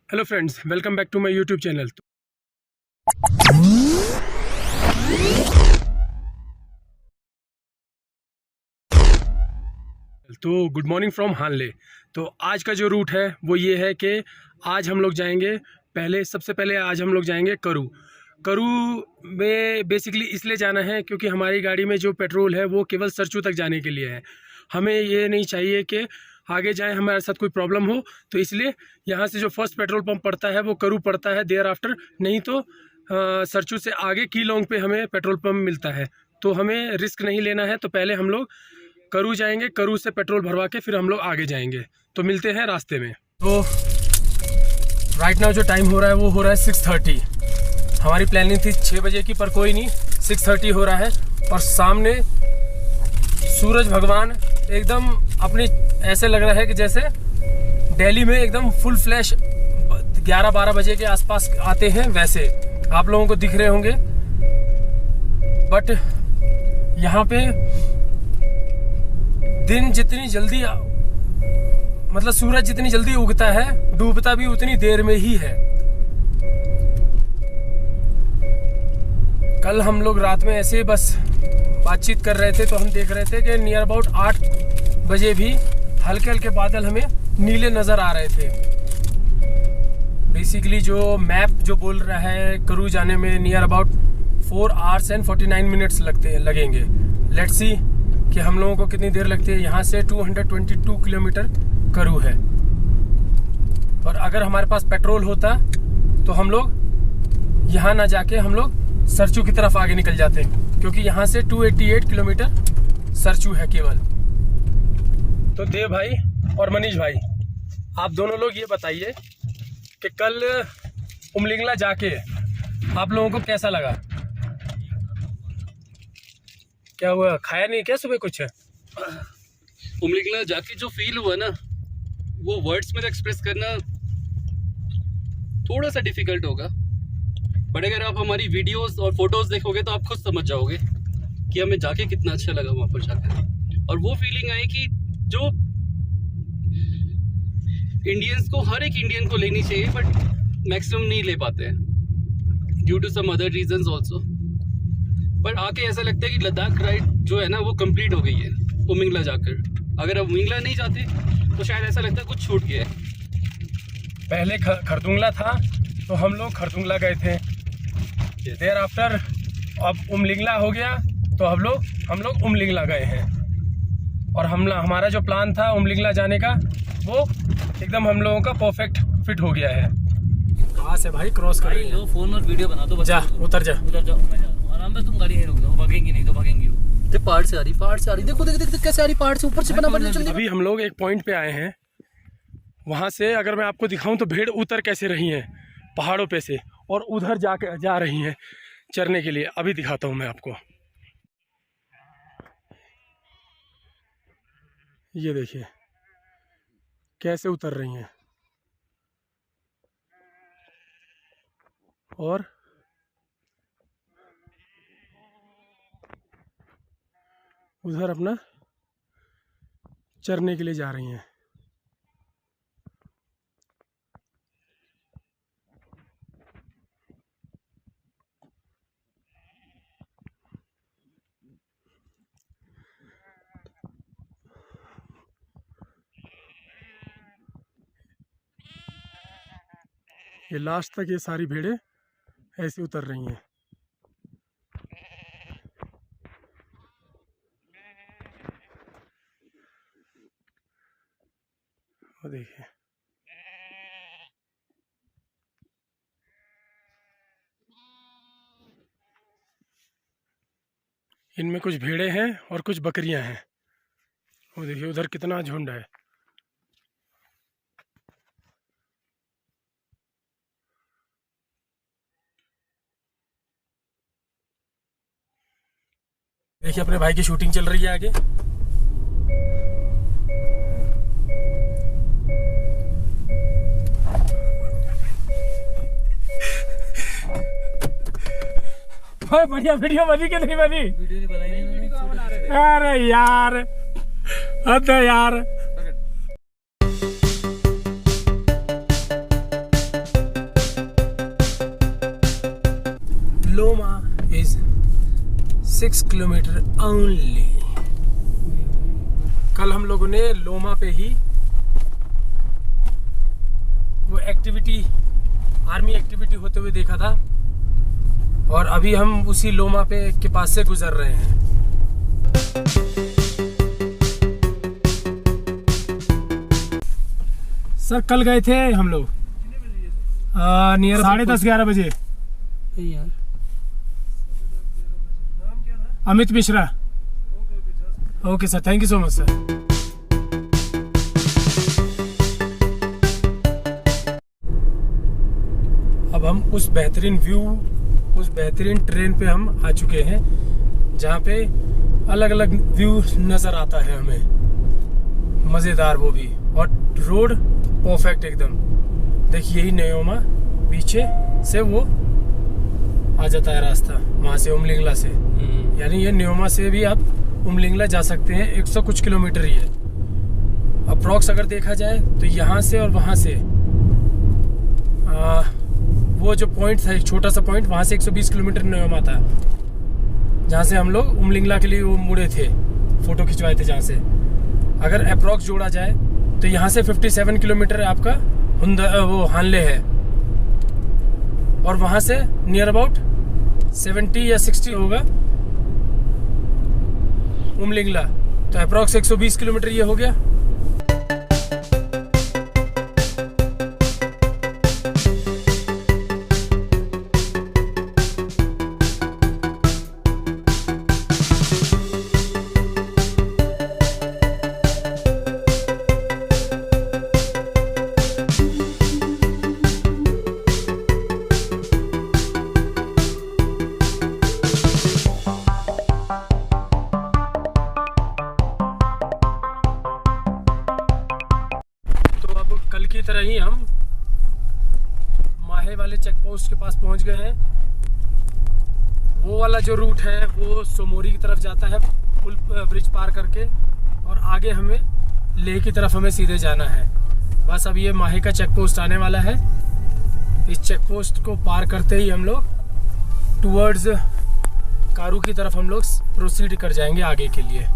Hello friends, welcome back to my YouTube channel. तो good morning from Hanle. तो आज का जो रूट है वो ये है कि आज हम लोग जाएंगे, सबसे पहले आज हम लोग जाएंगे करू में। बेसिकली इसलिए जाना है क्योंकि हमारी गाड़ी में जो पेट्रोल है वो केवल सरचू तक जाने के लिए है। हमें ये नहीं चाहिए कि आगे जाएं हमारे साथ कोई प्रॉब्लम हो, तो इसलिए यहाँ से जो फर्स्ट पेट्रोल पंप पड़ता है वो करू पड़ता है। देयर आफ्टर नहीं तो सरचू से आगे कीलोंग पे हमें पेट्रोल पंप मिलता है। तो हमें रिस्क नहीं लेना है, तो पहले हम लोग करू जाएंगे, करू से पेट्रोल भरवा के फिर हम लोग आगे जाएंगे। तो मिलते हैं रास्ते में। तो राइट नाउ जो टाइम हो रहा है वो हो रहा है 6:30। हमारी प्लानिंग थी 6 बजे की, पर कोई नहीं, 6:30 हो रहा है। और सामने सूरज भगवान एकदम अपनी ऐसे लग रहा है कि जैसे दिल्ली में एकदम फुल फ्लैश 11-12 बजे के आसपास आते हैं, वैसे आप लोगों को दिख रहे होंगे। बट यहाँ पे दिन जितनी जल्दी, मतलब सूरज जितनी जल्दी उगता है, डूबता भी उतनी देर में ही है। कल हम लोग रात में ऐसे बस बातचीत कर रहे थे तो हम देख रहे थे कि नियर अबाउट 8 बजे भी हल्के हल्के बादल हमें नीले नज़र आ रहे थे। बेसिकली जो मैप जो बोल रहा है करू जाने में near about 4 hours and 49 minutes लगेंगे। लेट्स सी कि हम लोगों को कितनी देर लगती है। यहाँ से 222 किलोमीटर करू है, और अगर हमारे पास पेट्रोल होता तो हम लोग यहाँ ना जाके हम लोग सरचू की तरफ आगे निकल जाते हैं, क्योंकि यहाँ से 288 किलोमीटर सरचू है केवल। तो देव भाई और मनीष भाई, आप दोनों लोग ये बताइए कि कल उमलिंगला जाके आप लोगों को कैसा लगा? क्या हुआ, खाया नहीं क्या सुबह कुछ? उमलिंगला जाके जो फील हुआ ना, वो वर्ड्स में एक्सप्रेस करना थोड़ा सा डिफिकल्ट होगा। बट अगर आप हमारी वीडियोस और फोटोज देखोगे तो आप खुद समझ जाओगे कि हमें जाके कितना अच्छा लगा वहाँ पर जाकर। और वो फीलिंग आई कि जो इंडियंस को, हर एक इंडियन को लेनी चाहिए, बट मैक्सिमम नहीं ले पाते हैं due to some other reasons also. पर आके ऐसा लगता है कि लद्दाख राइड जो है ना वो कंप्लीट हो गई है उमलिंगला जाकर। अगर अब उमलिंगला नहीं जाते तो शायद ऐसा लगता है कुछ छूट गया है। पहले खरदुंगला था तो हम लोग खरदुंगला गए थे। देर आफ्टर अब उमलिंगला हो गया तो हम लोग उमलिंगला गए हैं। और हमारा जो प्लान था उमलिंगला जाने का वो एकदम हम लोगों का परफेक्ट फिट हो गया है। कहाँ से भाई क्रॉस कर रही है? फोन और वीडियो बना दो। जा उतर जा मैं जा आराम से। तुम गाड़ी नहीं रोक दो, भागेंगी नहीं तो भागेंगी वो। पहाड़ से आ रही देखो कैसे आ रही, पहाड़ से ऊपर से बना जल्दी। अभी हम लोग एक पॉइंट पे आए हैं, वहाँ से अगर मैं आपको दिखाऊं तो भेड़ उतर कैसे रही हैं पहाड़ों पे से, और उधर जा रही हैं चरने के लिए। अभी दिखाता हूँ मैं आपको। ये देखिए कैसे उतर रही हैं, और उधर अपना चरने के लिए जा रही हैं। ये लास्ट तक ये सारी भेड़ें ऐसे उतर रही हैं। वो देखिए, इनमें कुछ भेड़ें हैं और कुछ बकरियां हैं। वो देखिए उधर कितना झुंड है। देखिए अपने भाई की शूटिंग चल रही है आगे। बढ़िया वीडियो बनी कि नहीं बनी? वीडियो नहीं बनाई। अरे यार, अरे यार। 6 किलोमीटर ओनली। कल हम लोगों ने लोमा पे ही वो एक्टिविटी, आर्मी एक्टिविटी होते हुए देखा था, और अभी हम उसी लोमा पे के पास से गुजर रहे हैं। सर कल गए थे हम लोग नियर 10:30-11 बजे। यार Amit Mishra. Okay sir, thank you so much sir. अब हम उस बेहतरीन व्यू, उस बेहतरीन ट्रेन पे हम आ चुके हैं जहाँ पे अलग अलग व्यू नज़र आता है हमें, मज़ेदार वो भी, और रोड परफेक्ट एकदम। देखिए यही न्योमा, पीछे से वो आ जाता है रास्ता, वहाँ से उमलिंगला से। यानी ये न्योमा से भी आप उमलिंगला जा सकते हैं, 100 कुछ किलोमीटर ही है अप्रॉक्स अगर देखा जाए तो। यहाँ से और वहाँ से वो जो पॉइंट था, एक छोटा सा पॉइंट, वहाँ से 120 किलोमीटर न्योमा था, जहाँ से हम लोग उमलिंगला के लिए वो मुड़े थे, फ़ोटो खिंचवाए थे जहाँ से। अगर अप्रॉक्स जोड़ा जाए तो यहाँ से 57 किलोमीटर आपका वो हानले है, और वहाँ से नियर अबाउट 70 या 60 होगा उमलिंगला। तो अप्रॉक्स 120 किलोमीटर ये हो गया। कल की तरह ही हम माहे वाले चेक पोस्ट के पास पहुंच गए हैं। वो वाला जो रूट है वो सोमोरी की तरफ जाता है, पुल ब्रिज पार करके, और आगे हमें लेह की तरफ हमें सीधे जाना है। बस अब ये माहे का चेक पोस्ट आने वाला है। इस चेक पोस्ट को पार करते ही हम लोग टूवर्ड्स कारू की तरफ हम लोग प्रोसीड कर जाएंगे आगे के लिए।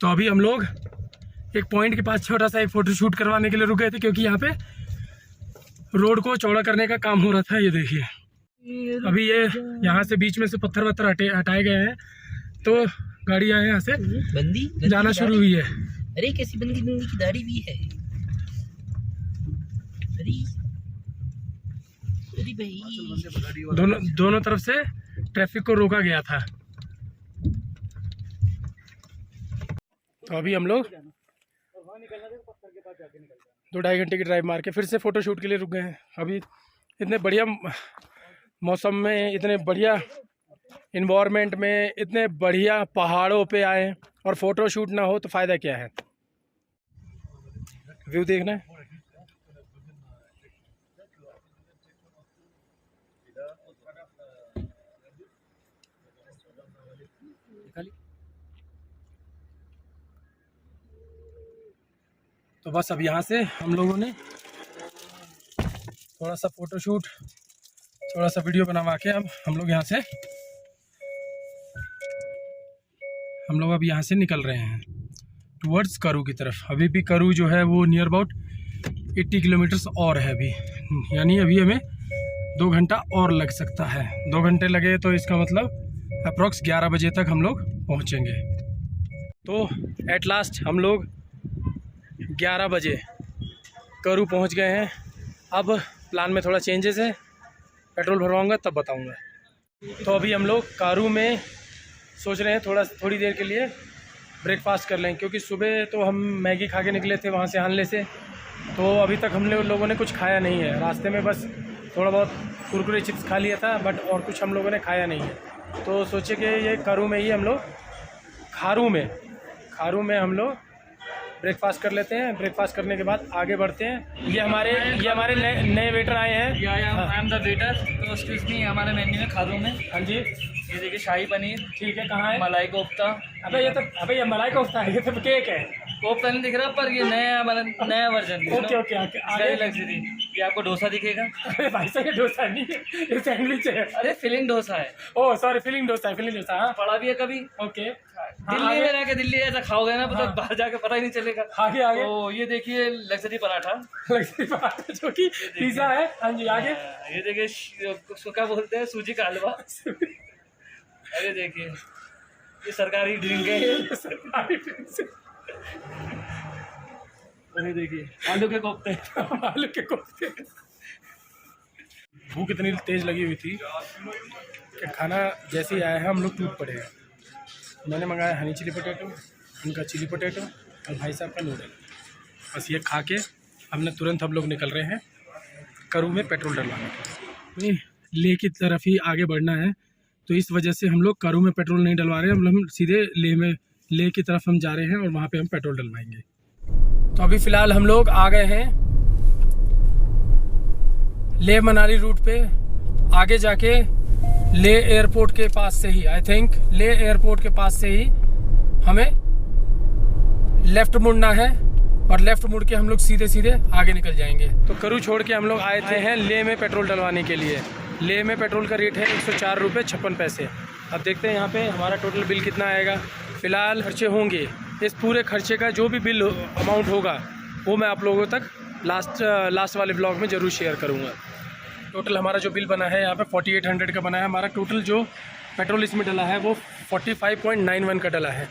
तो अभी हम लोग एक पॉइंट के पास छोटा सा एक फ़ोटो शूट करवाने के लिए रुके थे, क्योंकि यहाँ पे रोड को चौड़ा करने का काम हो रहा था। ये देखिए अभी ये यहाँ से बीच में से पत्थर वत्थर हटाए गए हैं, तो गाड़ियाँ यहाँ से बंदी जाना शुरू हुई है। अरे कैसी बंदी की दाढ़ी भी है। अरे भाई दोनों तरफ से ट्रैफिक को रोका गया था। तो अभी हम लोग 2-2.5 घंटे की ड्राइव मार के फिर से फ़ोटो शूट के लिए रुक गए हैं। अभी इतने बढ़िया मौसम में, इतने बढ़िया इन्वायरमेंट में, इतने बढ़िया पहाड़ों पे आए और फ़ोटो शूट ना हो तो फ़ायदा क्या है। व्यू देखना है। तो बस अब यहाँ से हम लोगों ने थोड़ा सा फ़ोटो शूट, थोड़ा सा वीडियो बनवा के अब हम लोग यहाँ से हम लोग अब यहाँ से निकल रहे हैं टुवर्ड्स करू की तरफ। अभी भी करू जो है वो नियर अबाउट 80 किलोमीटर्स और है अभी, यानी अभी हमें 2 घंटा और लग सकता है। 2 घंटे लगे तो इसका मतलब अप्रॉक्स 11 बजे तक हम लोग पहुँचेंगे। तो एट लास्ट हम लोग 11 बजे करू पहुँच गए हैं। अब प्लान में थोड़ा चेंजेस है, पेट्रोल भरवाऊँगा तब बताऊँगा। तो अभी हम लोग कारू में सोच रहे हैं थोड़ी देर के लिए ब्रेकफास्ट कर लें, क्योंकि सुबह तो हम मैगी खा के निकले थे वहाँ से हानले से, तो अभी तक हम लोगों ने कुछ खाया नहीं है। रास्ते में बस थोड़ा बहुत कुरकुरे चिप्स खा लिया था, बट और कुछ हम लोगों ने खाया नहीं है। तो सोचे कि ये कारू में ही हम लोग खारू में हम लोग ब्रेकफास्ट कर लेते हैं। ब्रेकफास्ट करने के बाद आगे बढ़ते हैं। ये हमारे नए वेटर आए हैं। I am the waiter. तो एक्सक्यूज मी, हमारे मेन्यू में खारू में हाँ जी, ये देखिए शाही पनीर, ठीक है। कहाँ है? मलाई कोफ्ता। अबे ये मलाई कोफ्ता है, ये तो केक है। कोफ्ता नहीं दिख रहा, पर ये नया हमारा नया वर्जन। ओके ओके, आगे लग्जरी। ये आपको डोसा दिखेगा। अरे भाई साहब, ये डोसा नहीं है, ये सैंडविच है। अरे फिलिंग डोसा है। ओह सॉरी, फिलिंग डोसा है। हाँ पड़ा भी है कभी। ओके, दिल्ली में रह के दिल्ली ऐसा खाओगे ना, तो बाहर जाके पता ही नहीं चलेगा। आगे तो ये देखिए लग्जरी पराठा जो कि पिज्जा है। हाँ जी, आगे ये देखिए उसको क्या बोलते हैं, सूजी का हलवा। अरे देखिए ये सरकारी ड्रिंक है। अरे देखिए आलू के कोफ्ते। भूख इतनी तेज लगी हुई थी कि खाना जैसे ही आया है हम लोग टूट पड़े हैं। मैंने मंगाया हनी चिली पोटैटो, उनका चिली पोटैटो और भाई साहब का नूडल। बस ये खा के हमने तुरंत हम लोग निकल रहे हैं करू में पेट्रोल डलवाने। लेह की तरफ ही आगे बढ़ना है, तो इस वजह से हम लोग करू में पेट्रोल नहीं डलवा रहे हैं। हम सीधे लेह की तरफ हम जा रहे हैं और वहाँ पे हम पेट्रोल डलवाएंगे। तो अभी फ़िलहाल हम लोग आ गए हैं लेह मनाली रूट पे। आगे जाके लेह एयरपोर्ट के पास से ही, आई थिंक लेह एयरपोर्ट के पास से ही हमें लेफ़्ट मुड़ना है और लेफ़्ट मुड़ के हम लोग सीधे आगे निकल जाएंगे। तो करू छोड़ के हम लोग आए थे हैं लेह में पेट्रोल डलवाने के लिए। लेह में पेट्रोल का रेट है 104 रुपये 56 पैसे। अब देखते हैं यहाँ पे हमारा टोटल बिल कितना आएगा। फ़िलहाल खर्चे होंगे, इस पूरे खर्चे का जो भी बिल अमाउंट होगा वो मैं आप लोगों तक लास्ट वाले ब्लॉग में ज़रूर शेयर करूँगा। टोटल हमारा जो बिल बना है यहाँ पे 4800 का बना है। हमारा टोटल जो पेट्रोल इसमें डला है वो 45.91 का डला है।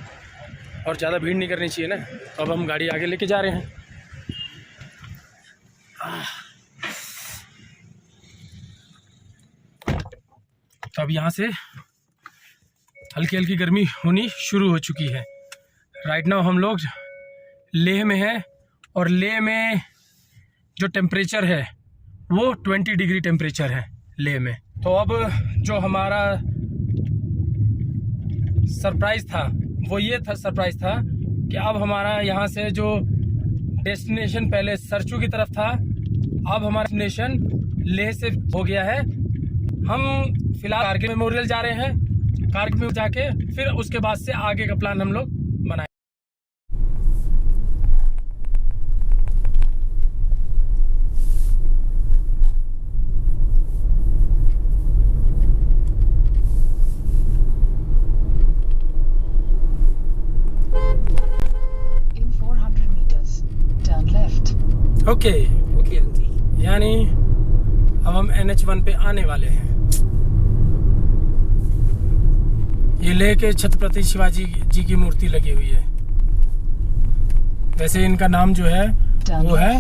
और ज़्यादा भीड़ नहीं करनी चाहिए ना, तो अब हम गाड़ी आगे लेके जा रहे हैं। तो अब यहाँ से हल्की हल्की गर्मी होनी शुरू हो चुकी है। राइट नाउ हम लोग लेह में हैं और लेह में जो टेम्परेचर है वो 20 डिग्री टेम्परेचर है लेह में। तो अब जो हमारा सरप्राइज़ था वो ये था कि अब हमारा यहाँ से जो डेस्टिनेशन पहले सरचू की तरफ था, अब हमारा डेस्टिनेशन लेह से हो गया है। हम फिलहाल कारगिल मेमोरियल जा रहे हैं। कारगिल में जाके फिर उसके बाद से आगे का प्लान हम लोग बनाए। ओके यानी अब हम NH1 पे आने वाले हैं। ये लेह के छत्रपति शिवाजी जी की मूर्ति लगी हुई है। वैसे इनका नाम जो है वो है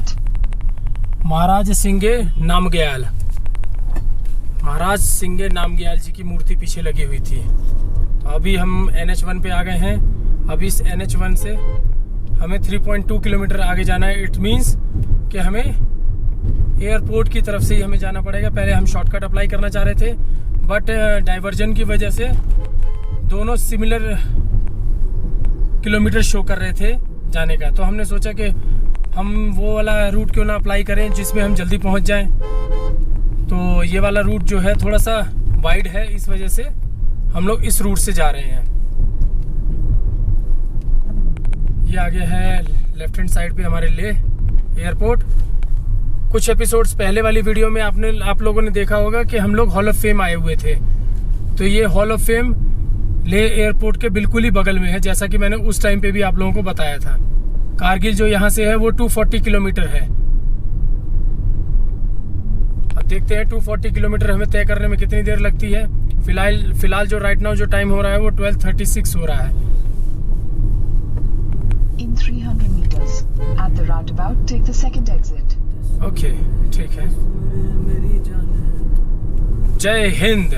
महाराज सिंगे नामग्याल। महाराज सिंगे नामग्याल जी की मूर्ति पीछे लगी हुई थी। तो अभी हम NH1 पे आ गए हैं। अभी इस NH1 से हमें 3.2 किलोमीटर आगे जाना है। इट मीन्स कि हमें एयरपोर्ट की तरफ से ही हमें जाना पड़ेगा। पहले हम शॉर्टकट अप्लाई करना चाह रहे थे, बट डाइवर्जन की वजह से दोनों सिमिलर किलोमीटर शो कर रहे थे जाने का। तो हमने सोचा कि हम वो वाला रूट क्यों ना अप्लाई करें जिसमें हम जल्दी पहुंच जाएं। तो ये वाला रूट जो है थोड़ा सा वाइड है, इस वजह से हम लोग इस रूट से जा रहे हैं। ये आगे है लेफ्ट हैंड साइड पे हमारे लेह एयरपोर्ट। कुछ एपिसोड्स पहले वाली वीडियो में आप लोगों ने देखा होगा कि हम लोग हॉल ऑफ फेम आए हुए थे। तो ये hall of fame Leh airport के बिल्कुल ही बगल में है, जैसा कि मैंने उस टाइम पे भी आप लोगों को बताया था। कारगिल जो यहाँ से है वो 240 किलोमीटर है। अब देखते हैं 240 किलोमीटर हमें तय करने में कितनी देर लगती है। फिलहाल जो राइट नाउ जो टाइम हो रहा है वो 12:36 हो रहा है। In 300 meters, at the roundabout, take the second exit. Okay, ठीक है। जय हिंद।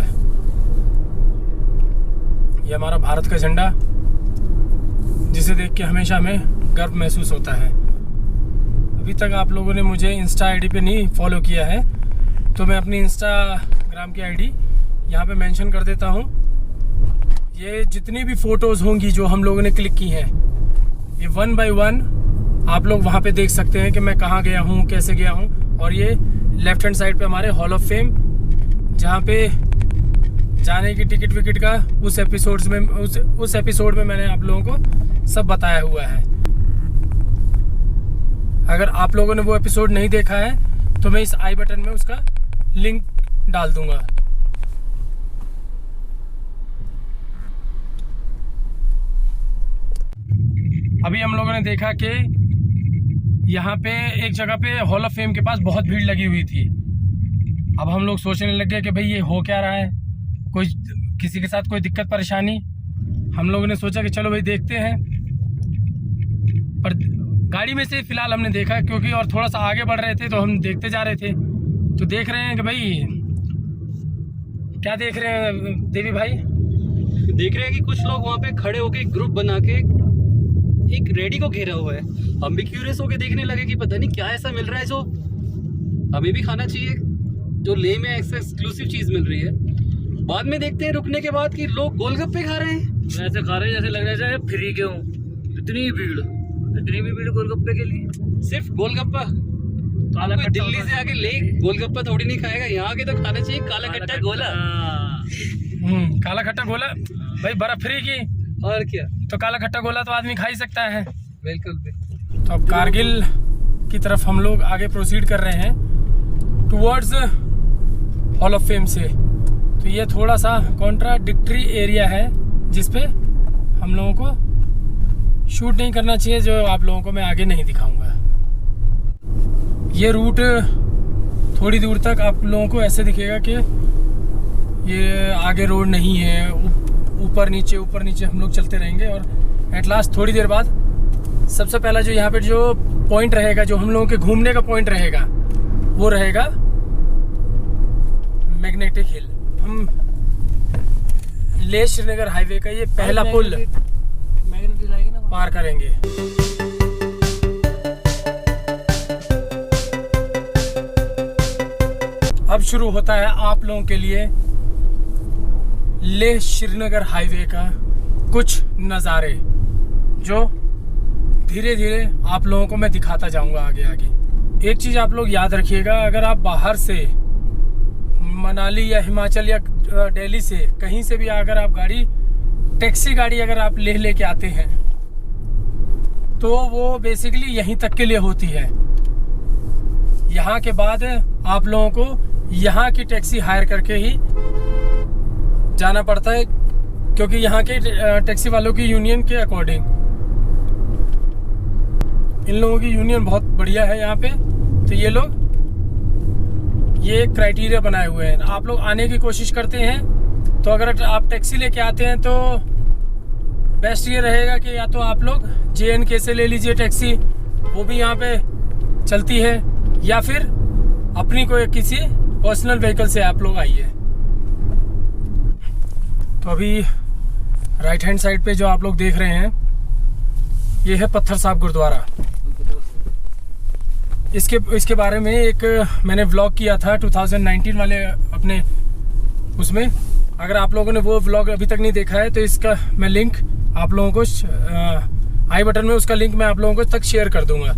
ये हमारा भारत का झंडा, जिसे देख के हमेशा हमें गर्व महसूस होता है। अभी तक आप लोगों ने मुझे इंस्टा आईडी पे नहीं फॉलो किया है, तो मैं अपनी इंस्टाग्राम की आईडी यहाँ पे मेंशन कर देता हूँ। ये जितनी भी फ़ोटोज़ होंगी जो हम लोगों ने क्लिक की हैं, ये 1 by 1 आप लोग वहाँ पे देख सकते हैं कि मैं कहाँ गया हूँ, कैसे गया हूँ। और ये लेफ्ट हैंड साइड पे हमारे हॉल ऑफ फेम, जहाँ पे जाने की टिकट विकेट का उस एपिसोड में मैंने आप लोगों को सब बताया हुआ है। अगर आप लोगों ने वो एपिसोड नहीं देखा है तो मैं इस आई बटन में उसका लिंक डाल दूंगा। अभी हम लोगों ने देखा कि यहाँ पे एक जगह पे हॉल ऑफ फेम के पास बहुत भीड़ लगी हुई थी। अब हम लोग सोचने लगे कि भाई ये हो क्या रहा है, कोई किसी के साथ कोई दिक्कत परेशानी। हम लोगों ने सोचा कि चलो भाई देखते हैं, पर गाड़ी में से फिलहाल हमने देखा, क्योंकि और थोड़ा सा आगे बढ़ रहे थे तो हम देखते जा रहे थे। तो देख रहे हैं कि भाई क्या देख रहे हैं देवी भाई? देख रहे हैं कि कुछ लोग वहाँ पे खड़े होके एक ग्रुप बना के एक रेडी को घेरा हुआ है। हम भी क्यूरियस होके देखने लगे कि पता नहीं क्या ऐसा मिल रहा है जो हमें भी खाना चाहिए, जो लेह में एक्सक्लूसिव चीज मिल रही है। बाद में देखते हैं रुकने के बाद कि लोग गोलगप्पे खा रहे हैं। ऐसे खा रहे हैं जैसे लग रहा है फ्री के हूँ। इतनी भी भीड़ गोलगप्पे के लिए। सिर्फ गोलगप्पा। काला कोई दिल्ली से आके ले गोलगप्पा थोड़ी नहीं खाएगा, यहाँ के तो खाना चाहिए काला खट्टा गोला। काला खट्टा गोला भाई, बर्फ फ्री की और क्या, तो काला खट्टा गोला तो आदमी खा ही सकता है। बिल्कुल। तो अब कारगिल की तरफ हम लोग आगे प्रोसीड कर रहे हैं टुवर्ड्स हॉल ऑफ फेम से। तो ये थोड़ा सा कॉन्ट्राडिक्टरी एरिया है जिसपे हम लोगों को शूट नहीं करना चाहिए, जो आप लोगों को मैं आगे नहीं दिखाऊंगा। ये रूट थोड़ी दूर तक आप लोगों को ऐसे दिखेगा कि ये आगे रोड नहीं है, ऊपर नीचे हम लोग चलते रहेंगे। और एट लास्ट थोड़ी देर बाद सबसे पहला जो यहाँ पे जो पॉइंट रहेगा, जो हम लोगों के घूमने का पॉइंट रहेगा, वो रहेगा मैग्नेटिक हिल। हम लेह श्रीनगर हाईवे का ये पहला पुल पार करेंगे। अब शुरू होता है आप लोगों के लिए लेह श्रीनगर हाईवे का कुछ नज़ारे, जो धीरे धीरे आप लोगों को मैं दिखाता जाऊंगा आगे आगे। एक चीज़ आप लोग याद रखिएगा, अगर आप बाहर से मनाली या हिमाचल या दिल्ली से कहीं से भी अगर आप टैक्सी गाड़ी अगर आप लेके आते हैं, तो वो बेसिकली यहीं तक के लिए होती है। यहाँ के बाद आप लोगों को यहाँ की टैक्सी हायर करके ही जाना पड़ता है, क्योंकि यहाँ के टैक्सी वालों की यूनियन के अकॉर्डिंग, इन लोगों की यूनियन बहुत बढ़िया है यहाँ पे। तो ये लोग ये क्राइटेरिया बनाए हुए हैं। आप लोग आने की कोशिश करते हैं तो अगर आप टैक्सी लेके आते हैं तो बेस्ट ये रहेगा कि या तो आप लोग JNK से ले लीजिए टैक्सी, वो भी यहाँ पे चलती है, या फिर अपनी कोई किसी पर्सनल व्हीकल से आप लोग आइए। तो अभी राइट हैंड साइड पे जो आप लोग देख रहे हैं, ये है पत्थर साहब गुरुद्वारा। इसके बारे में एक मैंने व्लॉग किया था 2019 वाले अपने उसमें। अगर आप लोगों ने वो व्लॉग अभी तक नहीं देखा है तो इसका मैं लिंक आप लोगों को आई बटन में उसका लिंक मैं आप लोगों को तक शेयर कर दूंगा।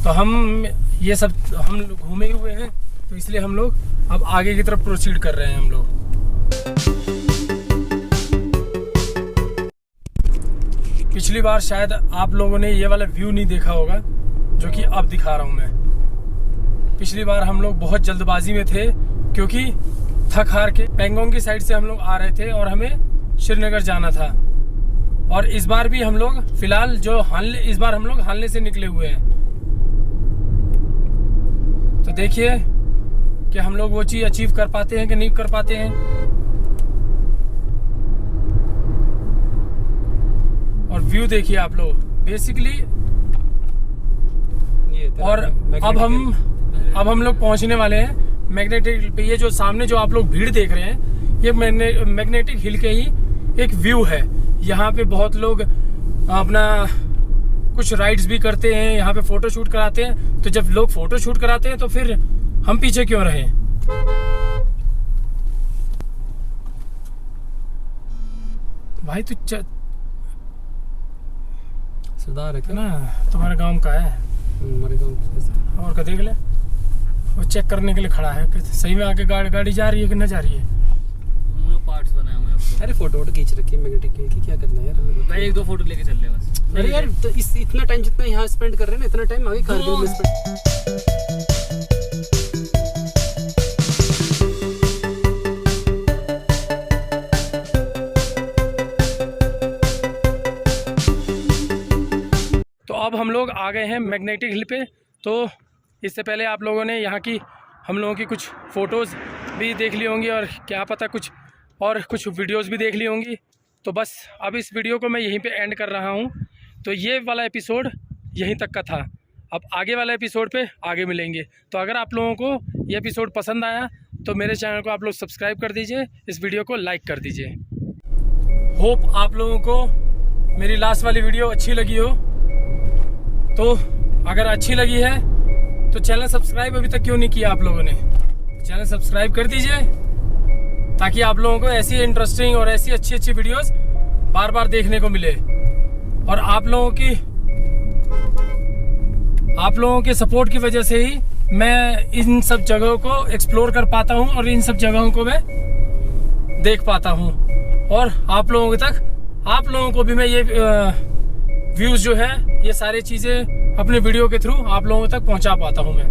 तो हम ये सब हम घूमे हुए हैं, तो इसलिए हम लोग अब आगे की तरफ प्रोसीड कर रहे हैं। हम लोग पिछली बार शायद आप लोगों ने ये वाला व्यू नहीं देखा होगा जो कि अब दिखा रहा हूँ मैं। पिछली बार हम लोग बहुत जल्दबाजी में थे, क्योंकि थक हार के पेंगोंग की साइड से हम लोग आ रहे थे और हमें श्रीनगर जाना था। और इस बार भी हम लोग फिलहाल जो हानले, इस बार हम लोग हानले से निकले हुए हैं। तो देखिए कि हम लोग वो चीज़ अचीव कर पाते हैं कि नहीं कर पाते हैं। और व्यू देखिए आप लोग बेसिकली। और अब हम लोग पहुंचने वाले हैं मैग्नेटिक हिल पे। ये जो सामने जो आप लोग भीड़ देख रहे हैं, ये मैग्नेटिक हिल के ही एक व्यू है। यहाँ पे बहुत लोग अपना कुछ राइड्स भी करते हैं, यहाँ पे फोटो शूट कराते हैं। तो जब लोग फोटो शूट कराते हैं तो फिर हम पीछे क्यों रहें। भाई तू सरदार है क्या? ना तुम्हारे गांव का है? हमारे गाँव और का देख ले, वो चेक करने के लिए खड़ा है कि सही में आगे गाड़ी जा रही है कि न जा रही है। पार्ट्स बनाए हुए हैं। अरे फोटो खींच रखी है मैग्नेटिक हिल की, क्या करना है यार हमें? भाई 1-2 फोटो लेके चल ले बस। अरे यार तो इतना टाइम जितना यहाँ स्पेंड कर रहे हैं ना, इतना टाइम आगे कारगिल में स्पेंड। तो अब हम लोग आ गए हैं मैग्नेटिक हिल पे। तो इससे पहले आप लोगों ने यहाँ की हम लोगों की कुछ फ़ोटोज़ भी देख ली होंगी और क्या पता कुछ वीडियोस भी देख ली होंगी। तो बस अब इस वीडियो को मैं यहीं पे एंड कर रहा हूँ। तो ये वाला एपिसोड यहीं तक का था। अब आगे वाला एपिसोड पे आगे मिलेंगे। तो अगर आप लोगों को ये एपिसोड पसंद आया तो मेरे चैनल को आप लोग सब्सक्राइब कर दीजिए, इस वीडियो को लाइक कर दीजिए। होप आप लोगों को मेरी लास्ट वाली वीडियो अच्छी लगी हो। तो अगर अच्छी लगी है तो चैनल सब्सक्राइब अभी तक क्यों नहीं किया आप लोगों ने? चैनल सब्सक्राइब कर दीजिए ताकि आप लोगों को ऐसी इंटरेस्टिंग और ऐसी अच्छी वीडियोस बार बार देखने को मिले। और आप लोगों के सपोर्ट की वजह से ही मैं इन सब जगहों को एक्सप्लोर कर पाता हूँ और इन सब जगहों को मैं देख पाता हूँ। और आप लोगों को भी मैं ये व्यूज़ जो है, ये सारी चीज़ें अपने वीडियो के थ्रू आप लोगों तक पहुंचा पाता हूं मैं।